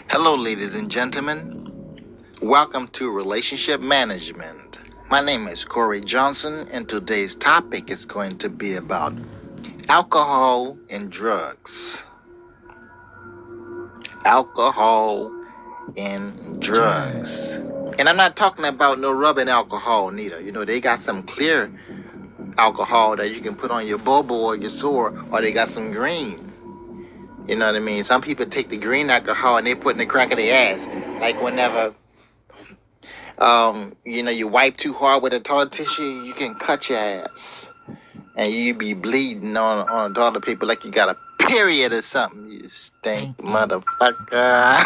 Hello, ladies and gentlemen. Welcome to Relationship Management. My name is Corey Johnson, and today's topic is going to be about alcohol and drugs. Alcohol and drugs. And I'm not talking about no rubbing alcohol, neither. You know, they got some clear alcohol that you can put on your bobo or your sore, or they got some green. You know what I mean? Some people take the green alcohol and they put in the crack of their ass. Like whenever, you wipe too hard with a toilet tissue, you can cut your ass. And you be bleeding on toilet paper like you got a period or something. You stink, motherfucker.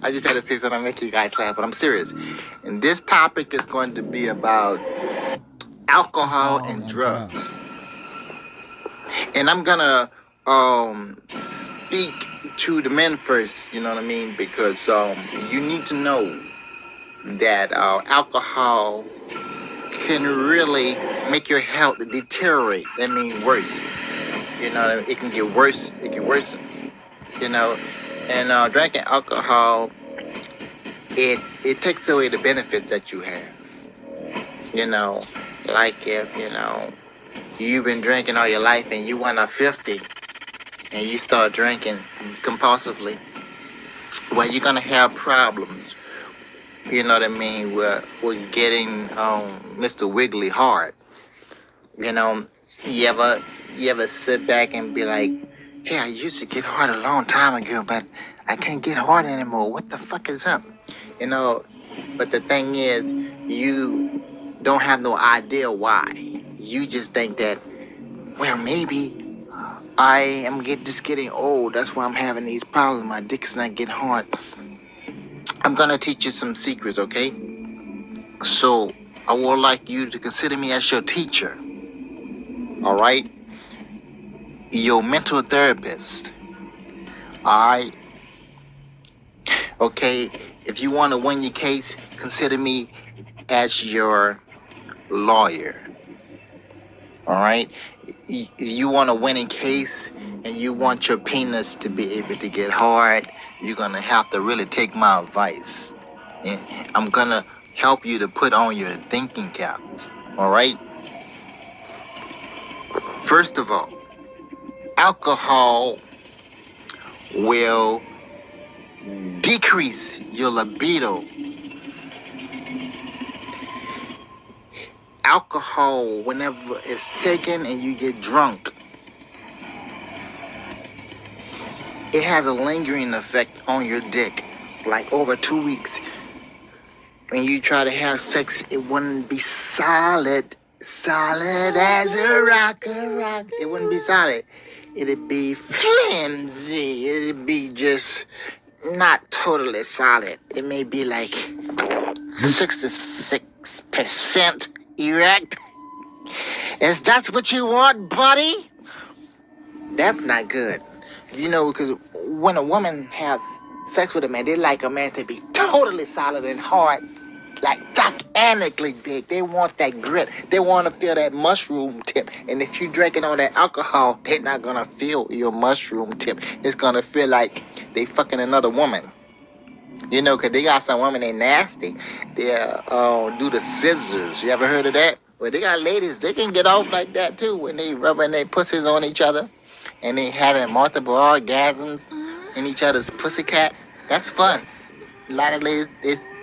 I just had to say something to make you guys laugh, but I'm serious. And this topic is going to be about alcohol and drugs. And I'm gonna speak to the men first, you know what I mean? Because you need to know that alcohol can really make your health deteriorate. That means worse. You know, it can get worse. It can worsen. You know, and drinking alcohol, it takes away the benefits that you have. You know, like if you've been drinking all your life and you went up 50 and you start drinking compulsively, well, you're going to have problems, you know what I mean, with getting Mr. Wiggly hard. You know, you ever sit back and be like, hey, I used to get hard a long time ago, but I can't get hard anymore. What the fuck is up? You know, but the thing is, you don't have no idea why. You just think that, well, maybe I am just getting old. That's why I'm having these problems. My dick's not getting hard. I'm going to teach you some secrets, okay? So I would like you to consider me as your teacher. All right? Your mental therapist. All right? Okay? If you want to win your case, consider me as your lawyer. All right? If you want a winning case and you want your penis to be able to get hard, you're going to have to really take my advice. And I'm going to help you to put on your thinking caps. All right? First of all, alcohol will decrease your libido. Alcohol, whenever it's taken and you get drunk, it has a lingering effect on your dick, like over 2 weeks. When you try to have sex, it wouldn't be solid as a rock. It wouldn't be solid. It'd be flimsy. It'd be just not totally solid. It may be like 66% erect. Is that what you want, buddy? That's not good. You know, because when a woman have sex with a man, they like a man to be totally solid and hard, like gigantically big. They want that grit. They want to feel that mushroom tip. And if you drinking all that alcohol, they're not going to feel your mushroom tip. It's going to feel like they fucking another woman. You know, because they got some women, they nasty. They do the scissors. You ever heard of that? Well, they got ladies, they can get off like that too when they rubbing their pussies on each other. And they having multiple orgasms in each other's pussycat. That's fun. A lot of ladies,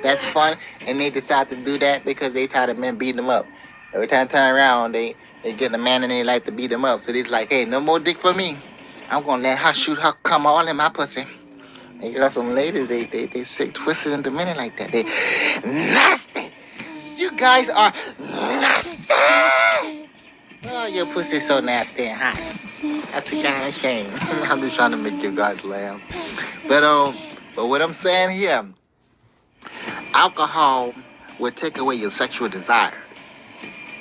that's fun. And they decide to do that because they tired of men beating them up. Every time they turn around, they get a man and they like to beat them up. So they's like, hey, no more dick for me. I'm going to let her shoot her come all in my pussy. And you got some ladies, they sick, twisted, and demented like that. They nasty. You guys are nasty. Oh, your pussy's so nasty and hot. That's a kind of shame. I'm just trying to make you guys laugh. But what I'm saying here, alcohol will take away your sexual desire.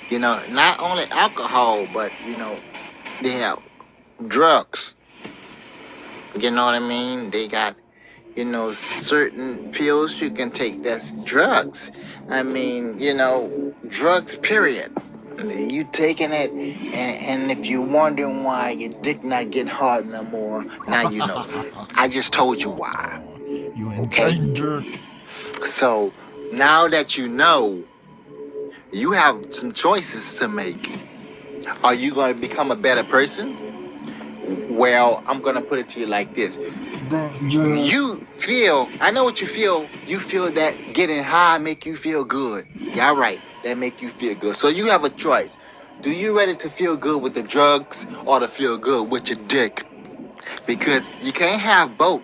You know, not only alcohol, but, you know, they have drugs. You know what I mean? They got, you know, certain pills you can take that's drugs. I mean, you know, drugs, period. You taking it, and if you're wondering why your dick not getting hard no more, now you know. I just told you why. You in Okay. danger. So now that you know, you have some choices to make. Are you going to become a better person? Well, I'm going to put it to you like this. Danger. You feel, I know what you feel. You feel that getting high make you feel good. Yeah, right. That make you feel good. So you have a choice. Do you ready to feel good with the drugs or to feel good with your dick? Because you can't have both.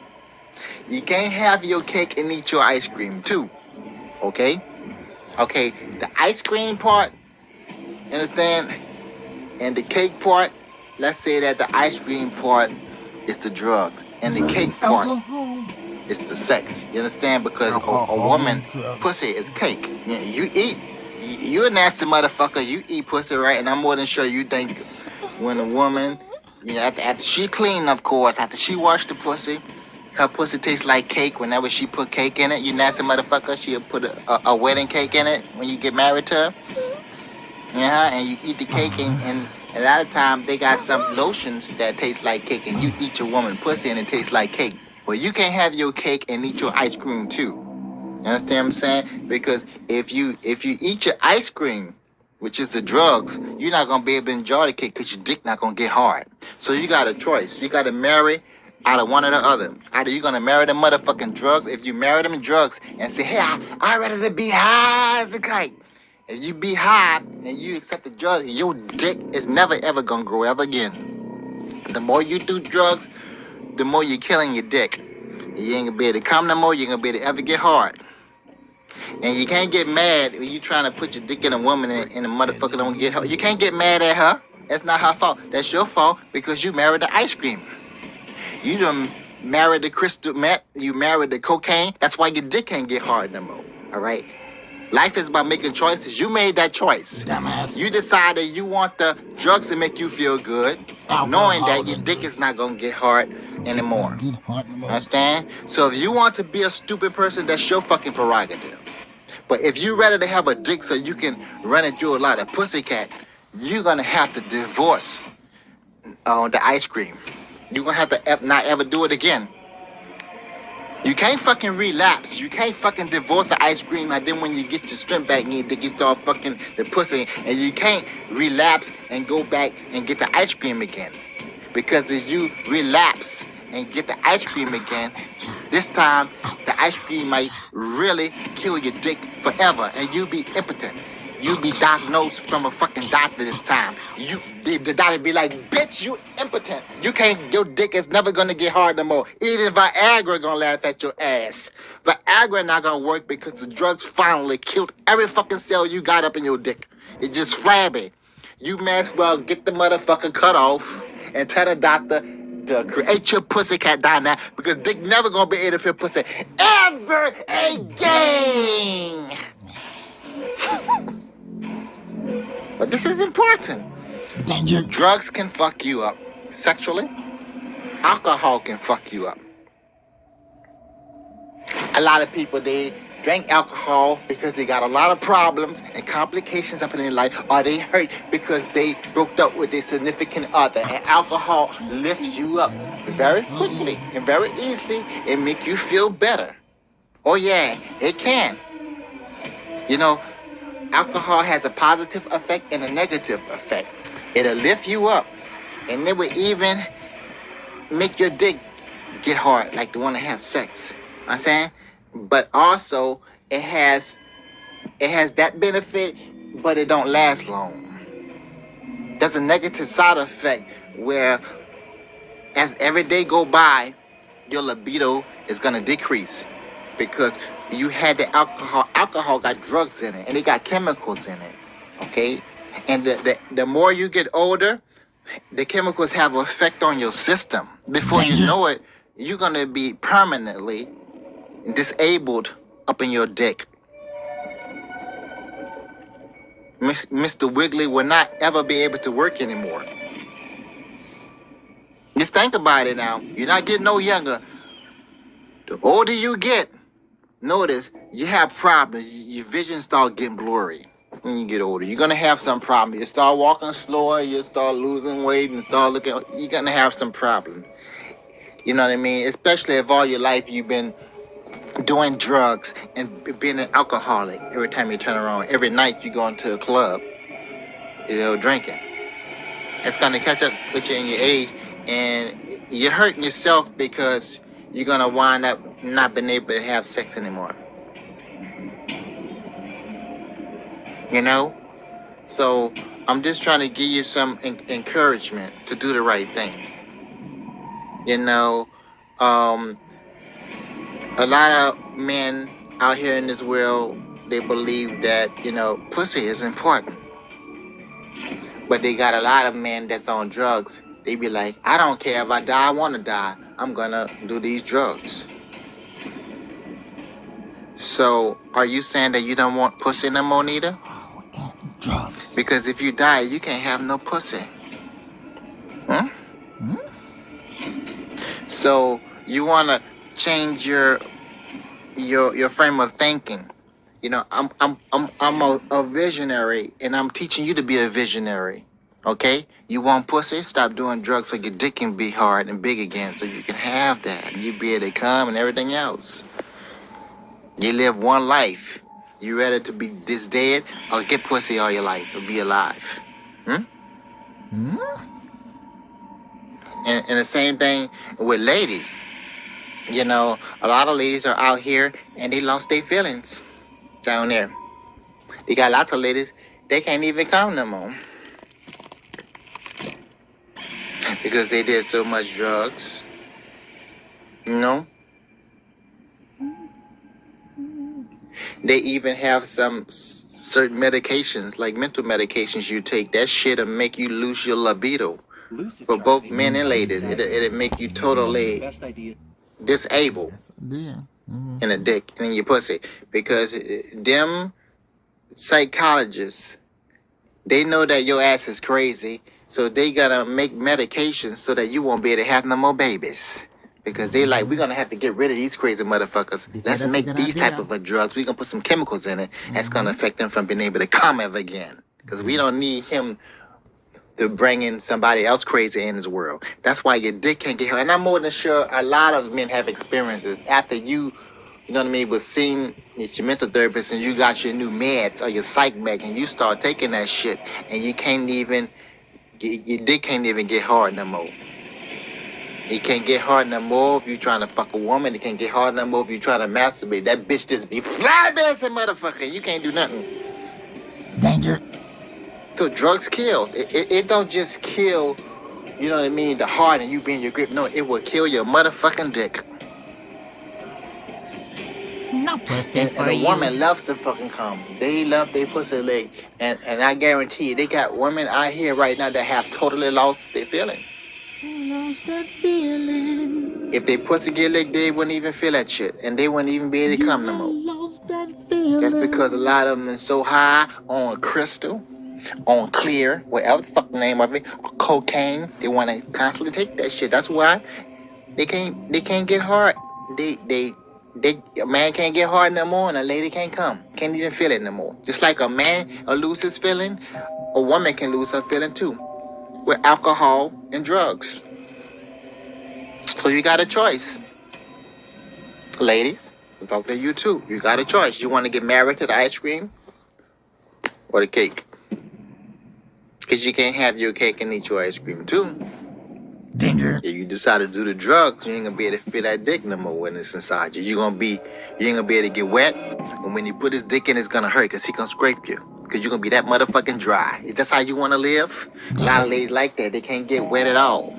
You can't have your cake and eat your ice cream too. Okay? Okay, the ice cream part, understand? And the cake part, let's say that the ice cream part is the drugs. And the cake part Alcohol. is the sex. You understand? Because a Alcohol, woman, drugs. pussy is cake. You eat, you a nasty motherfucker. You eat pussy, right? And I'm more than sure you think when a woman, after she clean, of course, after she washed the pussy, her pussy tastes like cake whenever she put cake in it. You nasty motherfucker. She'll put a wedding cake in it when you get married to her. Yeah, and you eat the cake, and a lot of times they got some lotions that taste like cake, and you eat your woman pussy and it tastes like cake. Well, you can't have your cake and eat your ice cream too. You understand what I'm saying? Because if you eat your ice cream, which is the drugs, you're not gonna be able to enjoy the cake because your dick not gonna get hard. So you got a choice. You gotta marry out of one or the other. Either you're gonna marry the motherfucking drugs. If you marry them drugs and say, hey, I'd rather to be high as a kite. If you be high and you accept the drugs, your dick is never ever gonna grow ever again. The more you do drugs, the more you're killing your dick. You ain't gonna be able to come no more. You ain't gonna be able to ever get hard. And you can't get mad when you trying to put your dick in a woman and the motherfucker don't get hard. You can't get mad at her. That's not her fault. That's your fault because you married the ice cream. You done married the crystal meth. You married the cocaine. That's why your dick can't get hard no more. All right. Life is about making choices. You made that choice. Dumbass. You decided you want the drugs to make you feel good, Alcohol knowing that your and dick drugs. is not going to get hard anymore. Get hard no more. Understand? So if you want to be a stupid person, that's your fucking prerogative. But if you rather to have a dick so you can run it through a lot of pussycat, you're going to have to divorce the ice cream. You're going to have to not ever do it again. You can't fucking relapse. You can't fucking divorce the ice cream, and then when you get your strength back in your dick, you start fucking the pussy, and you can't relapse and go back and get the ice cream again. Because if you relapse and get the ice cream again, this time the ice cream might really kill your dick forever, and you be impotent. You be diagnosed from a fucking doctor this time. The doctor be like, bitch, you impotent. You can't, your dick is never gonna get hard no more. Even Viagra gonna laugh at your ass. Viagra not gonna work because the drugs finally killed every fucking cell you got up in your dick. It's just flabby. You may as well get the motherfucker cut off and tell the doctor to create your pussycat down there because dick never gonna be able to feel pussy ever again. But this is important. Danger. Drugs can fuck you up sexually. Alcohol can fuck you up. A lot of people, they drink alcohol because they got a lot of problems and complications up in their life, or they hurt because they broke up with their significant other. And alcohol lifts you up very quickly and very easily and make you feel better. Oh yeah, it can. You know, alcohol has a positive effect and a negative effect. It'll lift you up, and it will even make your dick get hard, like the one to have sex. I'm saying, but also it has that benefit, but it don't last long. There's a negative side effect where, as every day go by, your libido is gonna decrease because you had the alcohol. Alcohol got drugs in it, and it got chemicals in it. Okay, and the more you get older, the chemicals have an effect on your system. Before you know it, you're gonna be permanently disabled up in your dick. Mr. Wiggly will not ever be able to work anymore. Just think about it now. You're not getting no younger. The older you get, notice you have problems. Your vision start getting blurry. when you get older. You're gonna have some problem. You start walking slower, you start losing weight, and start looking. You're gonna have some problem. You know what I mean? Especially if all your life you've been doing drugs and being an alcoholic. Every time you turn around, every night you go into a club, drinking. It's gonna catch up with you in your age, and you're hurting yourself because you're gonna wind up not being able to have sex anymore. You know? So I'm just trying to give you some encouragement to do the right thing. You know, a lot of men out here in this world, they believe that, pussy is important. But they got a lot of men that's on drugs. They be like, I don't care if I die, I want to die. I'm going to do these drugs. So are you saying that you don't want pussy no more, Nita? Drugs. Because if you die, you can't have no pussy. Hmm? So you want to change your frame of thinking. I'm a visionary, and I'm teaching you to be a visionary. Okay? You want pussy? Stop doing drugs so your dick can be hard and big again, so you can have that, and you be able to come and everything else. You live one life. You rather to be this dead or get pussy all your life or be alive? And the same thing with ladies. A lot of ladies are out here and they lost their feelings down there. They got lots of ladies, they can't even come no more. Because they did so much drugs. They even have some certain medications, like mental medications you take. That shit'll make you lose your libido. For both men and ladies. It'll make you totally disabled in a dick and in your pussy. Because them psychologists, they know that your ass is crazy, so they gotta make medications so that you won't be able to have no more babies. Because they like, we're gonna have to get rid of these crazy motherfuckers. Let's make these type of drugs. We're gonna put some chemicals in it that's gonna affect them from being able to come ever again. Because we don't need him to bring in somebody else crazy in his world. That's why your dick can't get hurt. And I'm more than sure a lot of men have experiences after you know what I mean, was seeing your mental therapist and you got your new meds or your psych med and you start taking that shit and you can't even, your dick can't even get hard no more. It can't get hard no more if you trying to fuck a woman. It can't get hard no more if you trying to masturbate. That bitch just be fly dancing, motherfucker. You can't do nothing. Danger. So drugs kills. It don't just kill, you know what I mean, the heart and you being your grip. No, it will kill your motherfucking dick. No pussy And a woman loves to fucking come. They love their pussy leg. And I guarantee you, they got women out here right now that have totally lost their feeling. Lost that feeling. If they pussy get licked, they wouldn't even feel that shit. And they wouldn't even be able to come no more. Lost that feeling. That's because a lot of them are so high on crystal, on clear, whatever the fuck the name of it, or cocaine. They want to constantly take that shit. That's why they can't get hard. A man can't get hard no more and a lady can't come. Can't even feel it no more. Just like a man will lose his feeling, a woman can lose her feeling too. With alcohol and drugs. So you got a choice. Ladies, I'm talking to you too. You got a choice. You want to get married to the ice cream or the cake? Because you can't have your cake and eat your ice cream too. Danger. If you decide to do the drugs, you ain't gonna be able to feel that dick no more when it's inside you. You ain't gonna be able to get wet. And when you put his dick in, it's gonna hurt because he gonna scrape you. Because you're gonna be that motherfucking dry. Is that how you wanna live? A lot of ladies like that. They can't get wet at all.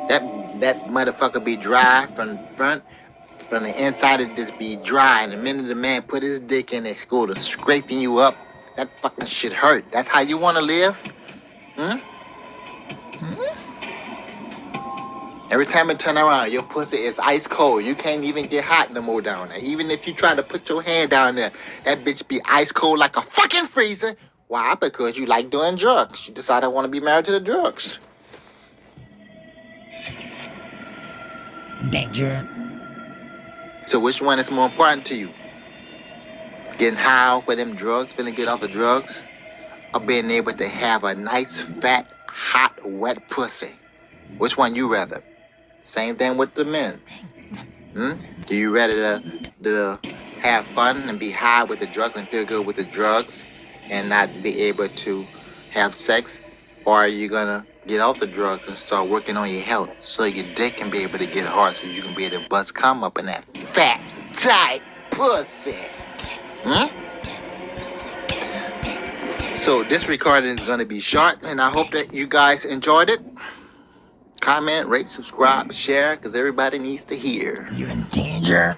That motherfucker be dry from the front, from the inside it just be dry. And the minute the man put his dick in, it's go to scraping you up. That fucking shit hurt. That's how you wanna live? Every time it turn around, your pussy is ice cold. You can't even get hot no more down there. Even if you try to put your hand down there, that bitch be ice cold like a fucking freezer. Why? Because you like doing drugs. You decide I want to be married to the drugs. Danger. So which one is more important to you? getting high off of them drugs, finna get off the drugs, or being able to have a nice, fat, hot, wet pussy? Which one you rather? Same thing with the men. Do you rather to have fun and be high with the drugs and feel good with the drugs and not be able to have sex? Or are you gonna get off the drugs and start working on your health so your dick can be able to get hard so you can be able to bust cum up in that fat, tight pussy? So this recording is gonna be short, and I hope that you guys enjoyed it. Comment, rate, subscribe, share, because everybody needs to hear. You're in danger.